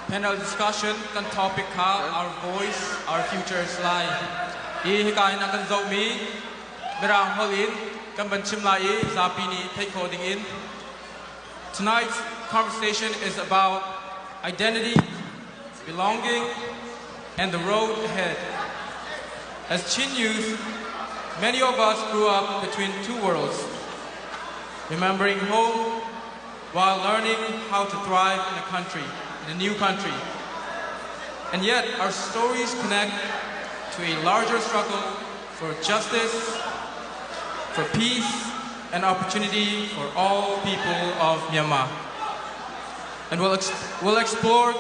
panel discussion kan topic ka our voice, our futures lie. Hikain akan zomi berang holin kan benchim lai zapini take holding in. Tonight's conversation is about identity, belonging, and the road ahead. As Chin youth, many of us grew up between two worlds, remembering home while learning how to thrive in a new country. And yet, our stories connect to a larger struggle for justice, for peace, and opportunity for all people of Myanmar. And we'll explore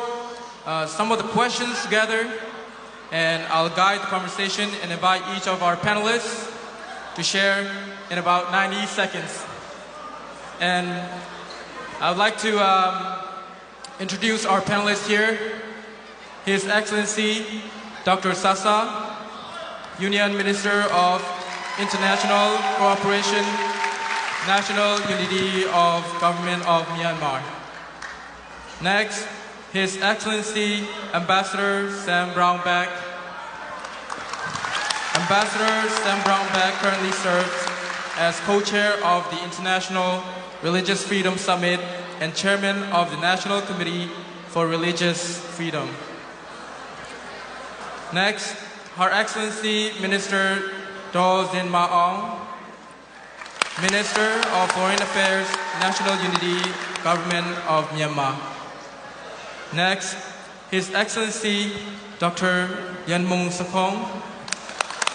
some of the questions together, and I'll guide the conversation and invite each of our panelists to share in about 90 seconds. And I would like to introduce our panelists here. His Excellency Dr. Sasa, Union Minister of International Cooperation, National Unity of Government of Myanmar. Next, His Excellency Ambassador Sam Brownback. Ambassador Sam Brownback currently serves as co-chair of the International Religious Freedom Summit and chairman of the National Committee for Religious Freedom. Next, Her Excellency Minister Do Zin Maong, Minister of Foreign Affairs, National Unity, Government of Myanmar. Next, His Excellency Dr. Yanmung Sakong,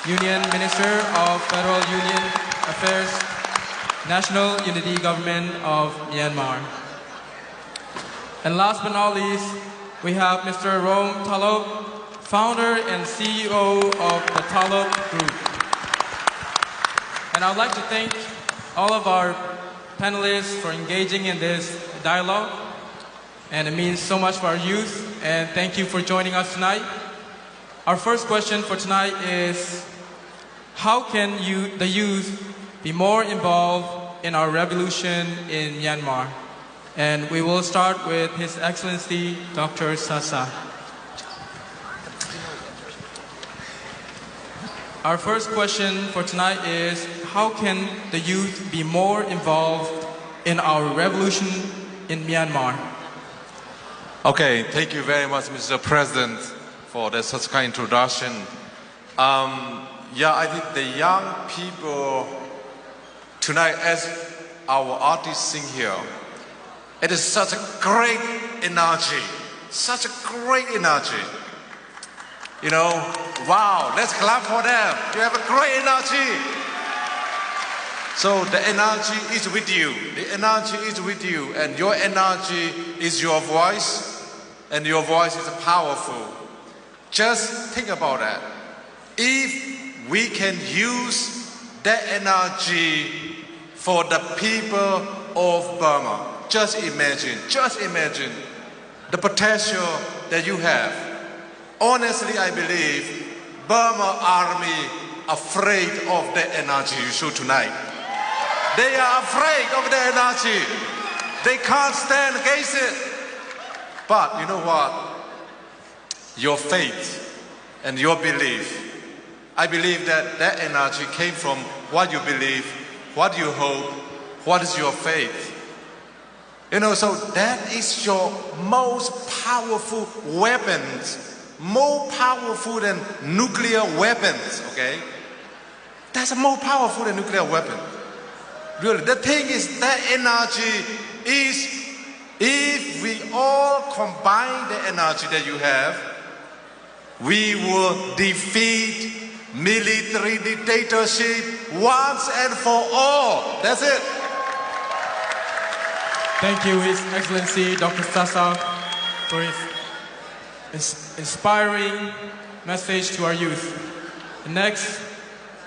Union Minister of Federal Union Affairs, National Unity Government of Myanmar. And last but not least, we have Mr. Rom Talop, founder and CEO of the Talop Group. And I'd like to thank all of our panelists for engaging in this dialogue. And it means so much for our youth, and thank you for joining us tonight. Our first question for tonight is, how can the youth be more involved in our revolution in Myanmar? And we will start with His Excellency Dr. Sasa. Our first question for tonight is, how can the youth be more involved in our revolution in Myanmar? Okay, thank you very much, Mr. President, for such kind introduction. I think the young people tonight, as our artists sing here, it is such a great energy, such a great energy. You know, wow, let's clap for them. You have a great energy. So the energy is with you. The energy is with you, and your energy is your voice, and your voice is powerful. Just think about that. If we can use that energy for the people of Burma, just imagine the potential that you have. Honestly, I believe Burma army afraid of the energy you show tonight. They are afraid of the energy. They can't stand against it. But you know what? Your faith and your belief, I believe that energy came from what you believe, what you hope, what is your faith. You know, so that is your most powerful weapons, more powerful than nuclear weapons, okay? That's more powerful than nuclear weapon. Really, the thing is that energy is, if we all combine the energy that you have, we will defeat military dictatorship once and for all. That's it. Thank you, His Excellency Dr. Sasa, for his inspiring message to our youth. And next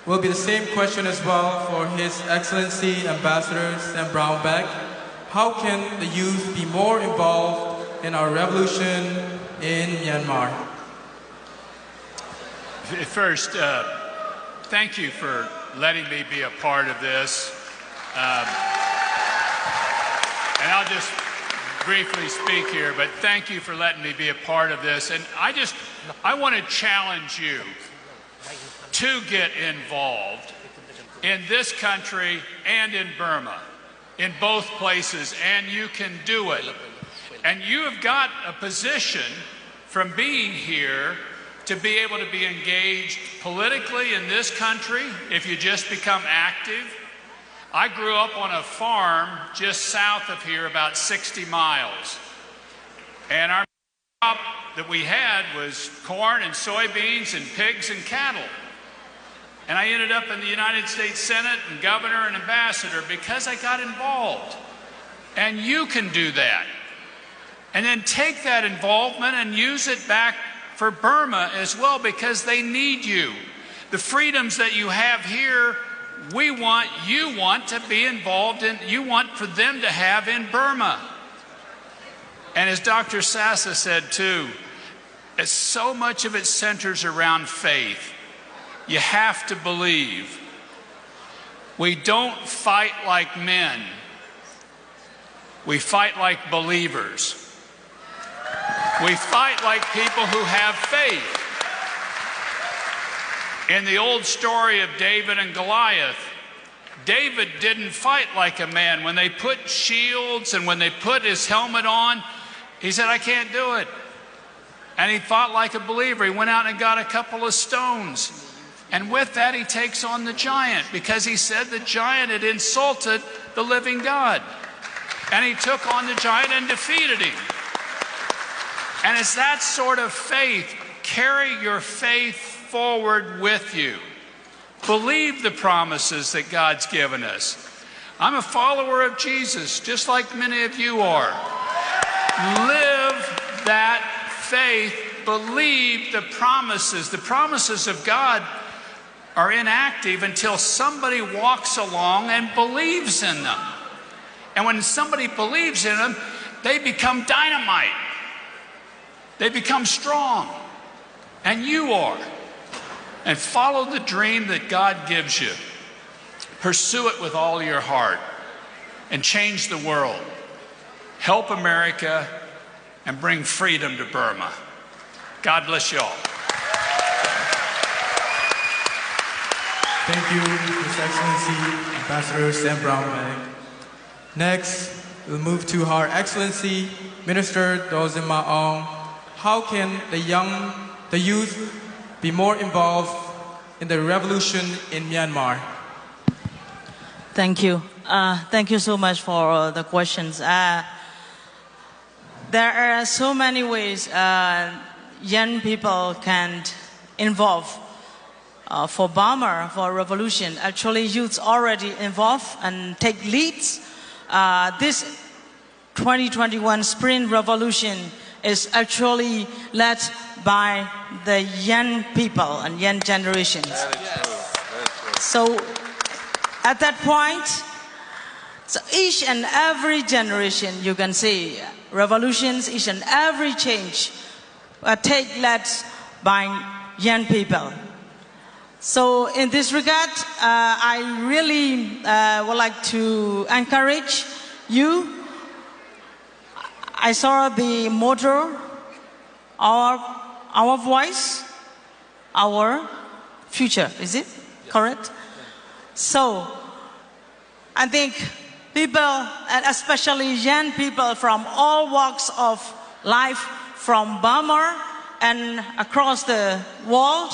will be the same question as well for His Excellency Ambassador Sam Brownback. How can the youth be more involved in our revolution in Myanmar? First, thank you for letting me be a part of this. And I'll just briefly speak here, but thank you for letting me be a part of this. And I want to challenge you to get involved in this country and in Burma, in both places, and you can do it. And you have got a position from being here to be able to be engaged politically in this country if you just become active. I grew up on a farm just south of here, about 60 miles. And our crop that we had was corn and soybeans and pigs and cattle. And I ended up in the United States Senate and governor and ambassador because I got involved. And you can do that. And then take that involvement and use it back for Burma as well, because they need you. The freedoms that you have here, you want to be involved in, you want for them to have in Burma. And as Dr. Sassa said too, so much of it centers around faith. You have to believe. We don't fight like men. We fight like believers. We fight like people who have faith. In the old story of David and Goliath, David didn't fight like a man. When they put shields and when they put his helmet on, he said, I can't do it. And he fought like a believer. He went out and got a couple of stones. And with that, he takes on the giant, because he said the giant had insulted the living God. And he took on the giant and defeated him. And it's that sort of faith. Carry your faith forward with you. Believe the promises that God's given us. I'm a follower of Jesus, just like many of you are. Live that faith. Believe the promises. The promises of God are inactive until somebody walks along and believes in them. And when somebody believes in them, they become dynamite. They become strong. And you are. And follow the dream that God gives you. Pursue it with all your heart. And change the world. Help America and bring freedom to Burma. God bless you all. Thank you, His Excellency, Ambassador Sam Brownback. Next, we'll move to Her Excellency, Minister Dozin Maong. How can the youth be more involved in the revolution in Myanmar? Thank you. Thank you so much for the questions. There are so many ways young people can involve for Burma, for revolution. Actually, youths already involved and take leads. This 2021 Spring Revolution is actually led by the young people and young generations. So at that point, so each and every generation, you can see revolutions, each and every change take led by young people. So in this regard, I really would like to encourage you. I saw the motto, our voice, our future. Is it correct? So I think people, and especially young people from all walks of life, from Burma and across the world,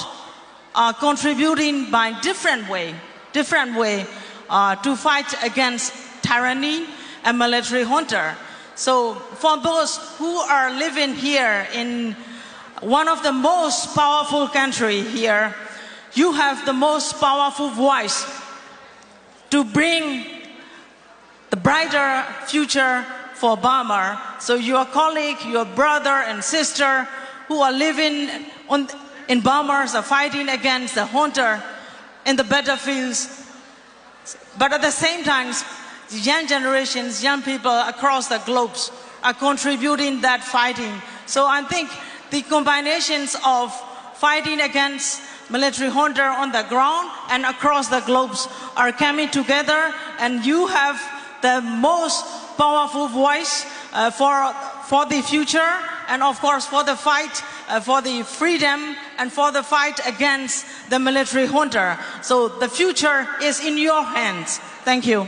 are contributing by different way to fight against tyranny and military junta. So for those who are living here in one of the most powerful countries here, you have the most powerful voice to bring the brighter future for Burma. So your colleague, your brother and sister who are living in Burma are fighting against the junta in the battlefields. But at the same time, young generations, young people across the globe are contributing that fighting. So I think the combinations of fighting against military junta on the ground and across the globe are coming together, and you have the most powerful voice for the future, and of course for the fight for the freedom and for the fight against the military junta. So the future is in your hands. Thank you.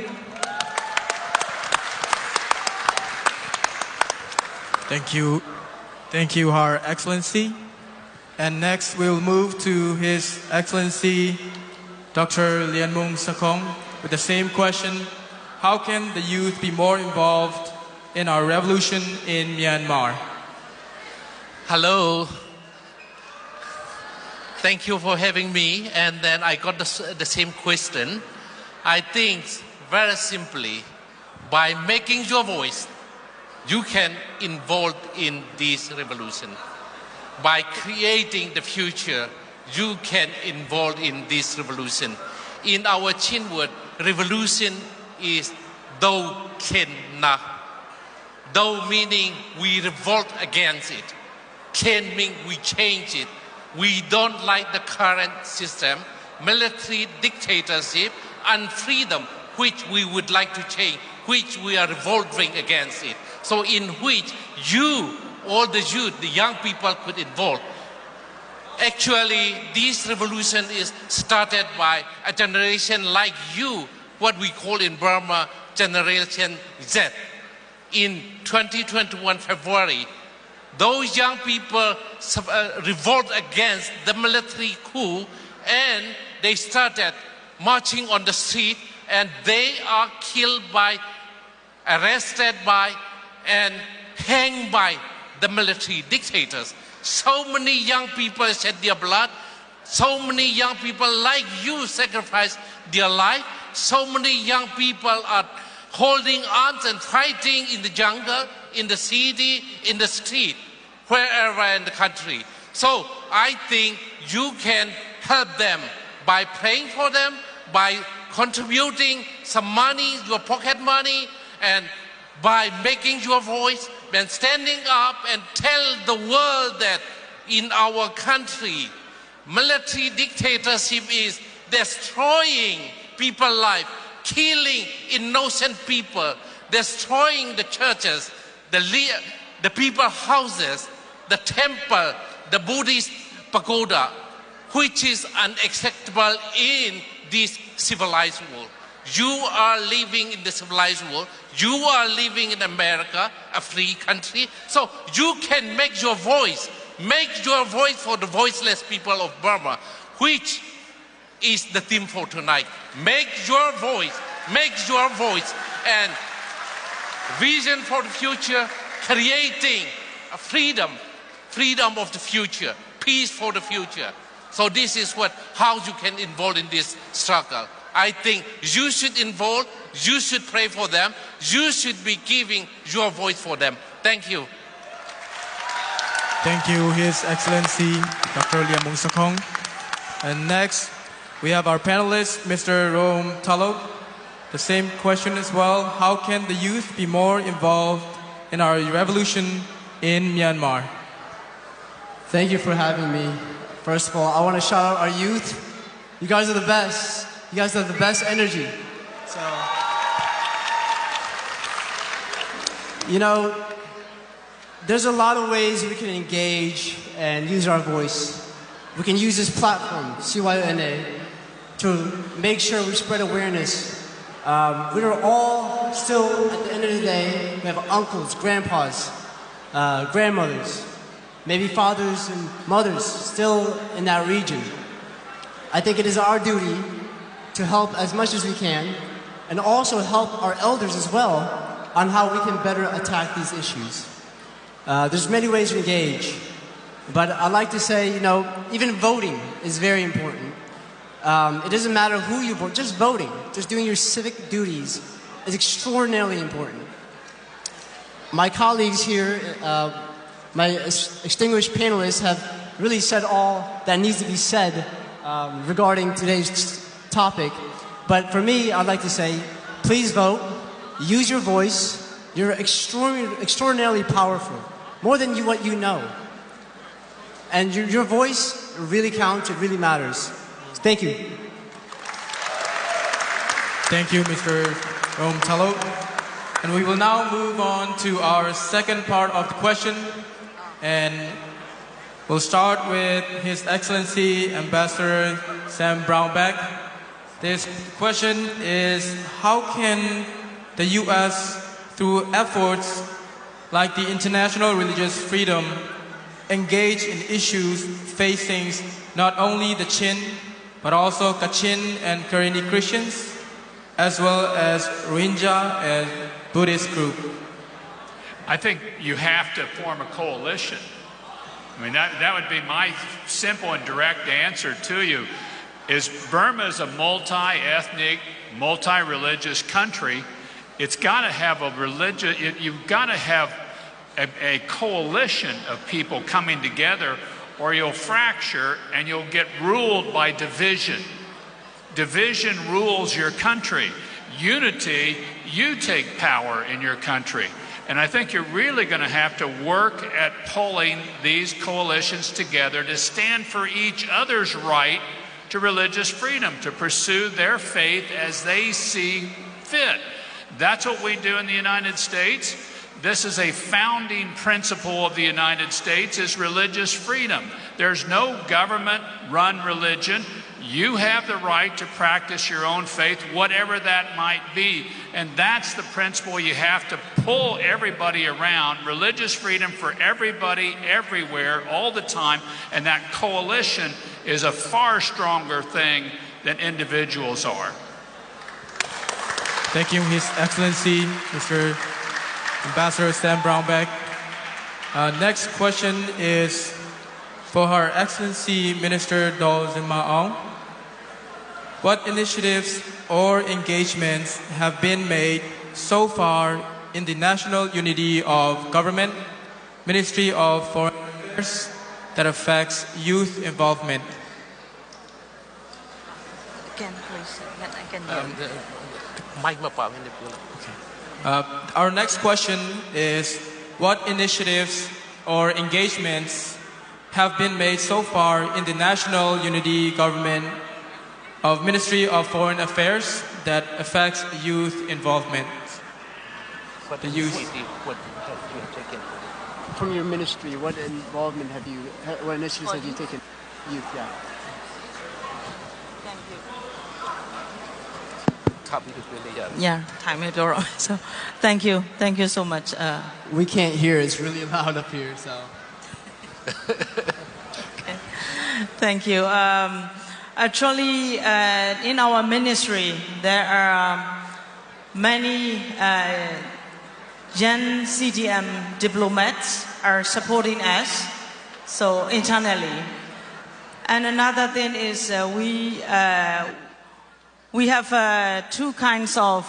Thank you. Thank you, Her Excellency. And next we'll move to His Excellency Dr. Lianmung Sakong with the same question. How can the youth be more involved in our revolution in Myanmar? Hello. Thank you for having me. And then I got the same question. I think very simply, by making your voice, you can involve in this revolution. By creating the future, you can involve in this revolution. In our Chin word, revolution is do ken na. Do meaning we revolt against it. Ken meaning we change it. We don't like the current system, military dictatorship, and freedom, which we would like to change, which we are revolting against it. So in which you, all the youth, the young people could involve. Actually, this revolution is started by a generation like you, what we call in Burma, Generation Z. In 2021 February, those young people revolt against the military coup, and they started marching on the street, and they are killed by, arrested by, and hanged by the military dictators. So many young people shed their blood. So many young people like you sacrificed their life. So many young people are holding arms and fighting in the jungle, in the city, in the street, wherever in the country. So I think you can help them by praying for them, by contributing some money, your pocket money, and by making your voice and standing up and tell the world that in our country, military dictatorship is destroying people's life, killing innocent people, destroying the churches, the people's houses, the temple, the Buddhist pagoda, which is unacceptable in this civilized world. You are living in the civilized world. You are living in America, a free country. So you can make your voice for the voiceless people of Burma, which is the theme for tonight. Make your voice, and vision for the future, creating a freedom of the future, peace for the future. So this is how you can involve in this struggle. I think you should involve, you should pray for them, you should be giving your voice for them. Thank you. Thank you, His Excellency Dr. Lianmung Sakong. And next, we have our panelist, Mr. Rom Talok. The same question as well. How can the youth be more involved in our revolution in Myanmar? Thank you for having me. First of all, I want to shout out our youth. You guys are the best. You guys have the best energy. So, you know, there's a lot of ways we can engage and use our voice. We can use this platform, CYONA, to make sure we spread awareness. We are all still, at the end of the day, we have uncles, grandpas, grandmothers, maybe fathers and mothers still in that region. I think it is our duty to help as much as we can, and also help our elders as well on how we can better attack these issues. There's many ways to engage, but I like to say, you know, even voting is very important. It doesn't matter who you vote, just voting, just doing your civic duties is extraordinarily important. My colleagues here, my distinguished panelists have really said all that needs to be said regarding today's topic. But for me, I'd like to say, please vote, use your voice. You're extraordinarily powerful, more than what you know. And your voice really counts, it really matters. Thank you. Thank you, Mr. Rom Talok. And we will now move on to our second part of the question. And we'll start with His Excellency Ambassador Sam Brownback. This question is, how can the U.S., through efforts like the international religious freedom, engage in issues facing not only the Chin, but also Kachin and Karenni Christians, as well as Rohingya and Buddhist group? I think you have to form a coalition. I mean, that would be my simple and direct answer to you. Is Burma is a multi-ethnic, multi-religious country. It's got to have a religion. You've got to have a coalition of people coming together, or you'll fracture and you'll get ruled by division. Division rules your country. Unity, you take power in your country. And I think you're really going to have to work at pulling these coalitions together to stand for each other's right to religious freedom, to pursue their faith as they see fit. That's what we do in the United States. This is a founding principle of the United States, is religious freedom. There's no government-run religion. You have the right to practice your own faith, whatever that might be. And that's the principle you have to pull everybody around. Religious freedom for everybody, everywhere, all the time. And that coalition is a far stronger thing than individuals are. Thank you, His Excellency, Mr. Ambassador Sam Brownback. Next question is for Her Excellency Minister Daw Zima Aung. What initiatives or engagements have been made so far in the National Unity of Government, Ministry of Foreign Affairs, that affects youth involvement? Again, please. Our next question is, what initiatives or engagements have been made so far in the National Unity Government of Ministry of Foreign Affairs that affects youth involvement? The youth. From your ministry, what involvement have you, what initiatives have you taken? Youth, yeah. Yeah, time it all. So, thank you so much. We can't hear, it's really loud up here, so. Okay. Thank you. Actually, in our ministry, there are many young CDM diplomats are supporting us, so internally. And another thing is we have two kinds of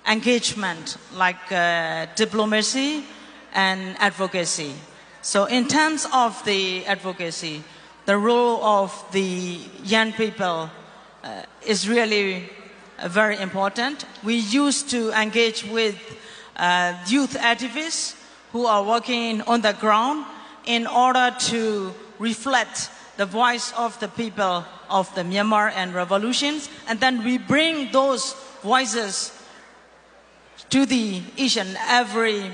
engagement, like diplomacy and advocacy. So in terms of the advocacy, the role of the young people is really very important. We used to engage with youth activists who are working on the ground in order to reflect the voice of the people of the Myanmar and revolutions, and then we bring those voices to the each and every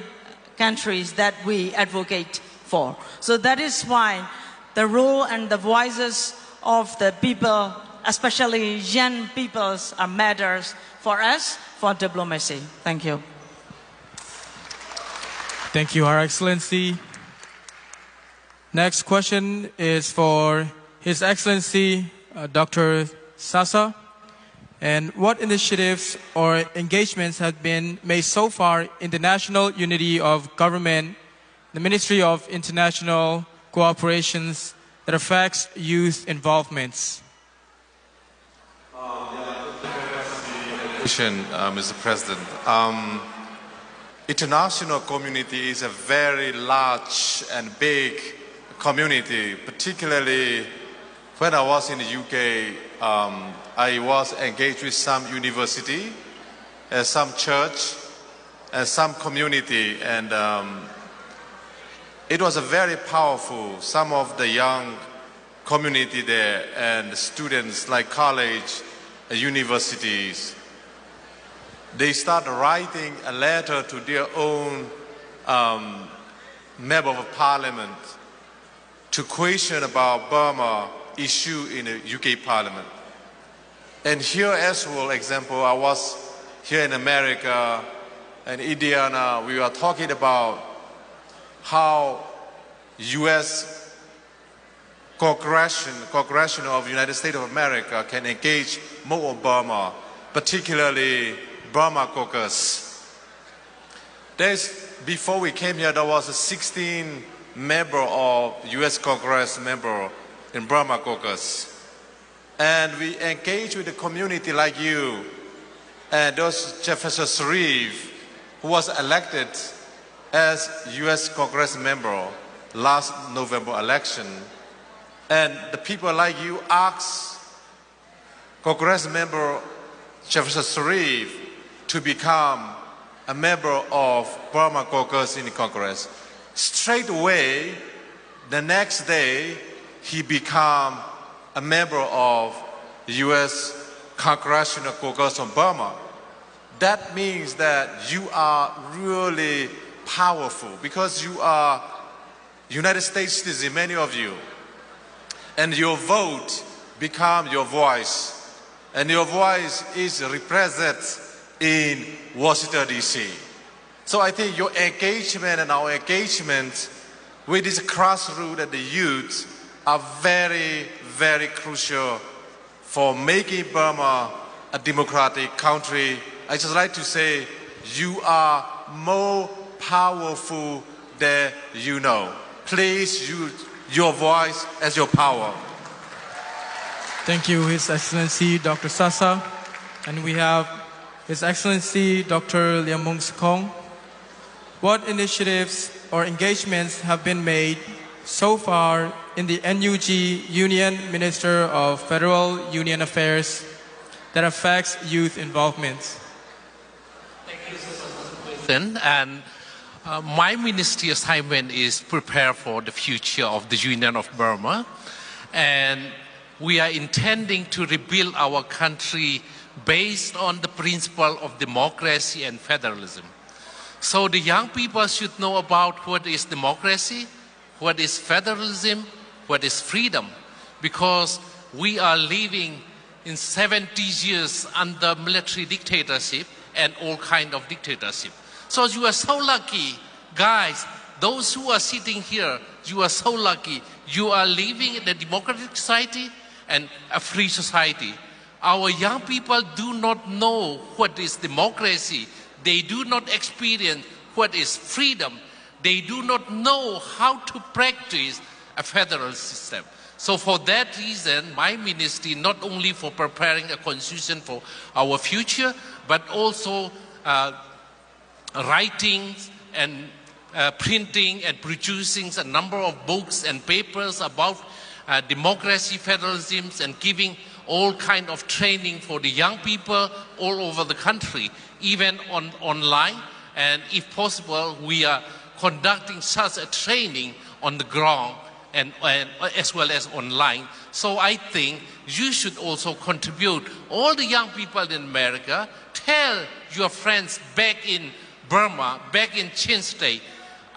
countries that we advocate for. So that is why the role and the voices of the people, especially young peoples, are matters for us for diplomacy. Thank you. Thank you, Her Excellency. Next question is for His Excellency Dr. Sasa. And what initiatives or engagements have been made so far in the National Unity of Government, the Ministry of International Cooperations, that affects youth involvements? Mr. President. International community is a very large and big community, particularly when I was in the UK. I was engaged with some university, some church, and some community, and it was a very powerful. Some of the young community there and students like college, universities, they start writing a letter to their own member of parliament to question about Burma issue in the UK Parliament. And here as well, example, I was here in America and Indiana, we were talking about how U.S. Congression of United States of America can engage more on Burma, particularly Burma caucus. Before we came here, there was a 16 member of U.S. Congress member in Burma caucus. And we engage with the community like you and those Professor Sharif, who was elected as U.S. Congress member last November election. And the people like you ask Congress member Professor Sharif to become a member of Burma caucus in the Congress. Straight away, the next day, he became a member of U.S. Congressional Caucus on Burma. That means that you are really powerful because you are United States citizens, many of you. And your vote becomes your voice. And your voice is represented in Washington, D.C. So I think your engagement and our engagement with this grassroots and the youth are very, very crucial for making Burma a democratic country. I just like to say you are more powerful than you know. Please use your voice as your power. Thank you, His Excellency Dr. Sasa. And we have His Excellency Dr. Liamung Sakong. What initiatives or engagements have been made so far in the NUG Union Minister of Federal Union Affairs that affects youth involvement? Thank you so much. And my ministry assignment is prepare for the future of the Union of Burma. And we are intending to rebuild our country based on the principle of democracy and federalism. So the young people should know about what is democracy, what is federalism, what is freedom, because we are living in 70 years under military dictatorship and all kind of dictatorship. So you are so lucky, guys, those who are sitting here, you are so lucky. You are living in a democratic society and a free society. Our young people do not know what is democracy. They do not experience what is freedom. They do not know how to practice a federal system. So for that reason, my ministry, not only for preparing a constitution for our future, but also writing and printing and producing a number of books and papers about democracy, federalism, and giving all kind of training for the young people all over the country, even online. And if possible, we are conducting such a training on the ground and as well as online. So I think you should also contribute. All the young people in America, tell your friends back in Burma, back in Chin State,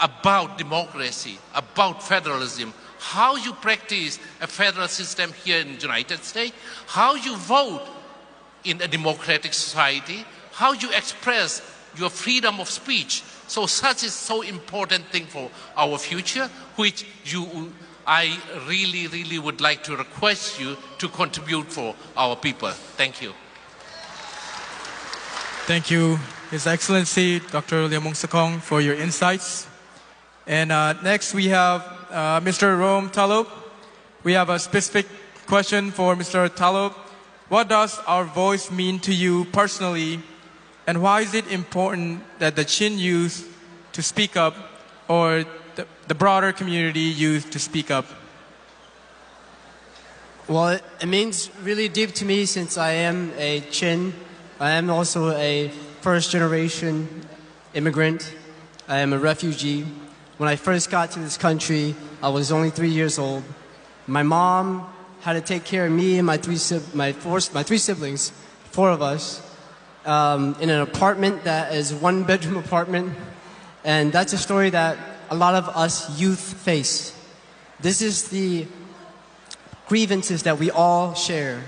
about democracy, about federalism, how you practice a federal system here in the United States, how you vote in a democratic society, how you express your freedom of speech. So such is so important thing for our future, which I really, really would like to request you to contribute for our people. Thank you. Thank you, His Excellency Dr. Liamung Sakong, for your insights. And next we have Mr. Rom Talop. We have a specific question for Mr. Talop. What does our voice mean to you personally, and why is it important that the Chin youth to speak up, or the broader community youth to speak up? Well, it means really deep to me since I am a Chin. I am also a first-generation immigrant. I am a refugee. When I first got to this country, I was only 3 years old. My mom had to take care of me and my three siblings, 4 of us. in an apartment that is one-bedroom apartment. And that's a story that a lot of us youth face. This is the grievances that we all share.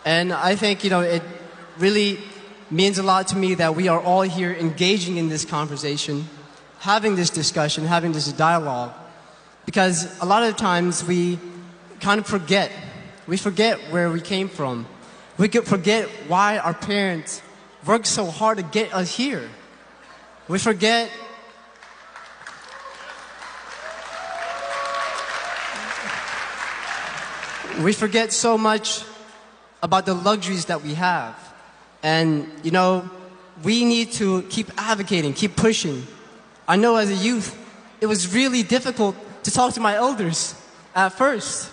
And I think, it really means a lot to me that we are all here engaging in this conversation, having this discussion, having this dialogue. Because a lot of times we kind of forget. We forget where we came from. We could forget why our parents worked so hard to get us here. We forget so much about the luxuries that we have. And, we need to keep advocating, keep pushing. I know as a youth, it was really difficult to talk to my elders at first,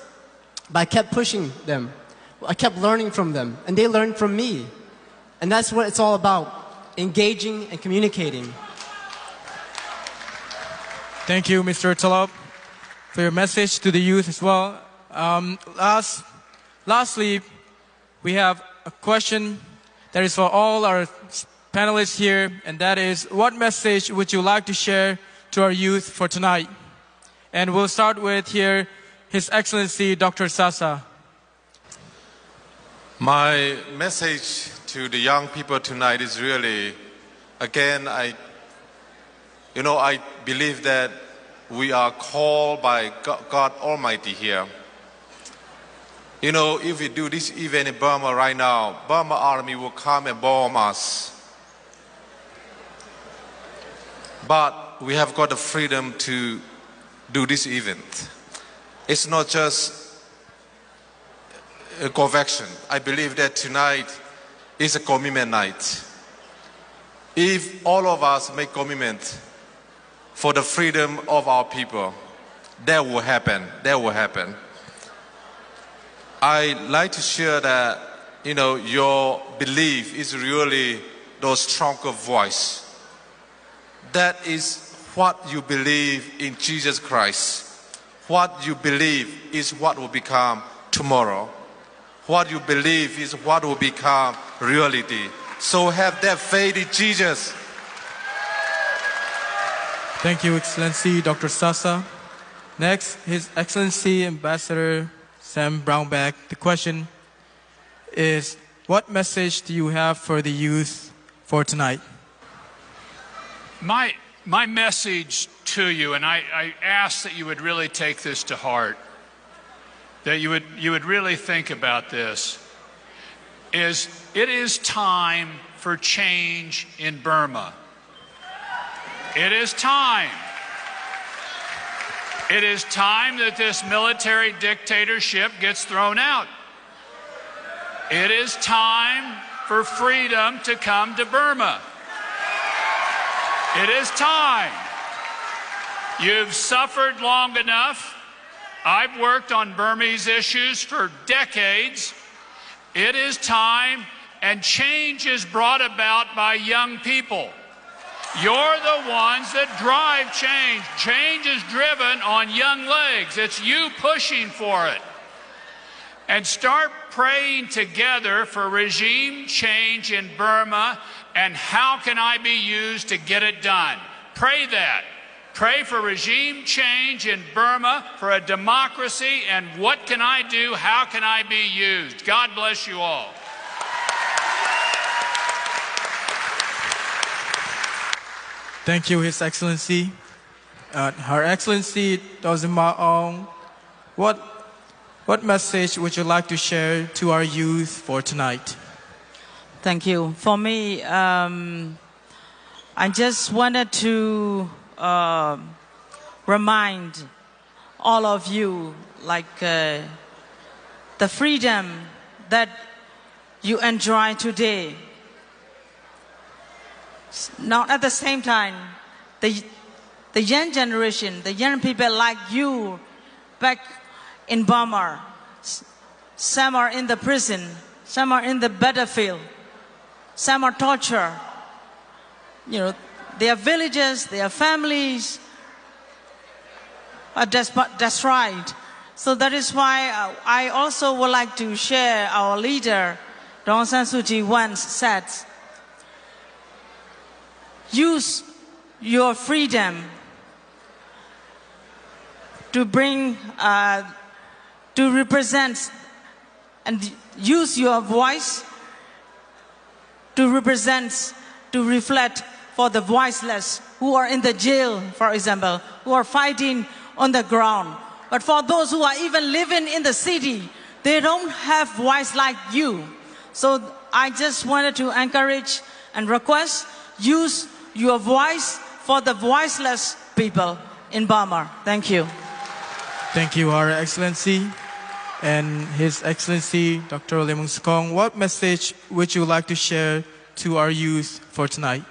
but I kept pushing them. I kept learning from them, and they learned from me. And that's what it's all about, engaging and communicating. Thank you, Mr. Talop, for your message to the youth as well. Lastly, we have a question that is for all our panelists here, and that is, what message would you like to share to our youth for tonight? And we'll start with here, His Excellency Dr. Sasa. My message to the young people tonight is really, again, I believe that we are called by God Almighty here. If we do this event in Burma right now, Burma army will come and bomb us. But we have got the freedom to do this event. It's not just a conviction. I believe that tonight is a commitment night. If all of us make commitment for the freedom of our people, that will happen. That will happen. I like to share that, your belief is really the stronger voice. That is what you believe in Jesus Christ. What you believe is what will become tomorrow. What you believe is what will become reality. So have that faith in Jesus. Thank you, Excellency Dr. Sasa. Next, His Excellency Ambassador Sam Brownback. The question is, what message do you have for the youth for tonight? My message to you, and I ask that you would really take this to heart, that you would really think about this, is it is time for change in Burma. It is time. It is time that this military dictatorship gets thrown out. It is time for freedom to come to Burma. It is time. You've suffered long enough. I've worked on Burmese issues for decades. It is time, and change is brought about by young people. You're the ones that drive change. Change is driven on young legs. It's you pushing for it. And start praying together for regime change in Burma, and how can I be used to get it done? Pray that. Pray for regime change in Burma, for a democracy, and what can I do? How can I be used? God bless you all. Thank you, His Excellency. Her Excellency Dozima Ong, what message would you like to share to our youth for tonight? Thank you. For me, I just wanted to remind all of you, the freedom that you enjoy today. Now, at the same time, the young generation, the young people like you back in Burma, some are in the prison, some are in the battlefield, some are tortured. Their villages, their families are destroyed. So that is why I also would like to share our leader, Daw San Suu Kyi once said, use your freedom to bring, to represent and use your voice to represent, to reflect for the voiceless who are in the jail, for example, who are fighting on the ground. But for those who are even living in the city, they don't have voice like you. So I just wanted to encourage and request, use your voice for the voiceless people in Burma. Thank you. Thank you, Our Excellency. And His Excellency, Dr. Lemung Skong, what message would you like to share to our youth for tonight?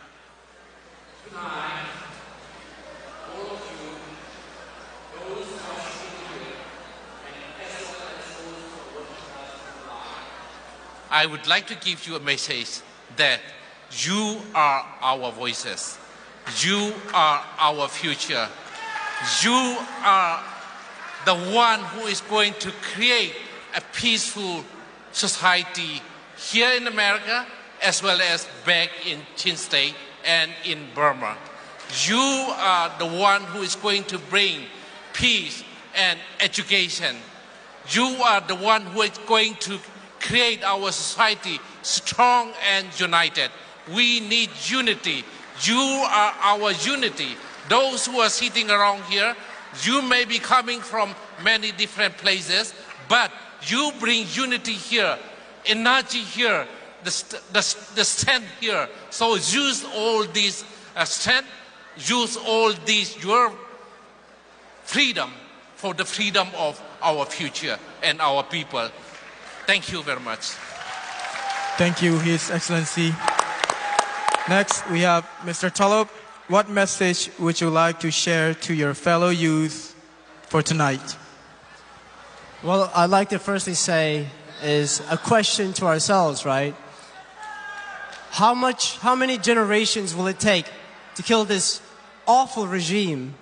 I would like to give you a message that you are our voices. You are our future. You are the one who is going to create a peaceful society here in America as well as back in Chin State and in Burma. You are the one who is going to bring peace and education. You are the one who is going to create our society strong and united. We need unity. You are our unity. Those who are sitting around here, you may be coming from many different places, but you bring unity here, energy here, the strength here. So use all these strength, use all these your freedom for the freedom of our future and our people. Thank you very much. Thank you, His Excellency. Next, we have Mr. Tolop. What message would you like to share to your fellow youth for tonight? Well, I'd like to firstly say is a question to ourselves, right? How many generations will it take to kill this awful regime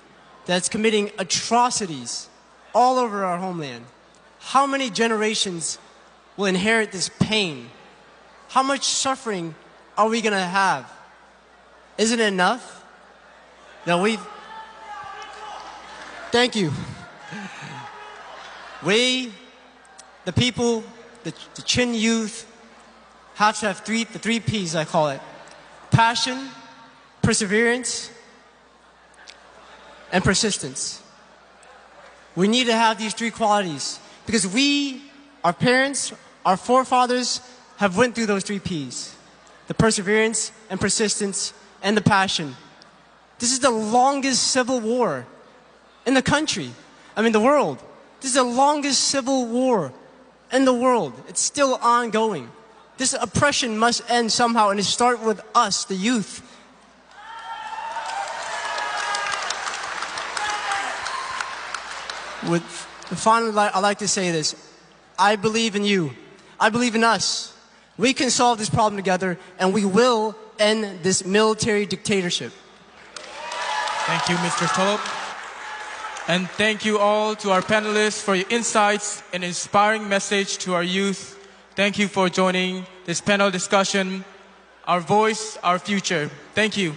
that's committing atrocities all over our homeland? How many generations will inherit this pain? How much suffering are we going to have? Isn't it enough that thank you. We, the people, the Chin youth, have to have the three P's, I call it. Passion, perseverance, and persistence. We need to have these three qualities because we, our parents, our forefathers have went through those three P's. The perseverance and persistence and the passion. This is the longest civil war in the country, the world. This is the longest civil war in the world. It's still ongoing. This oppression must end somehow, and it starts with us, the youth. Finally, I'd like to say this. I believe in you. I believe in us. We can solve this problem together, and we will end this military dictatorship. Thank you, Mr. Tolop. And thank you all to our panelists for your insights and inspiring message to our youth. Thank you for joining this panel discussion, Our Voice, Our Future. Thank you.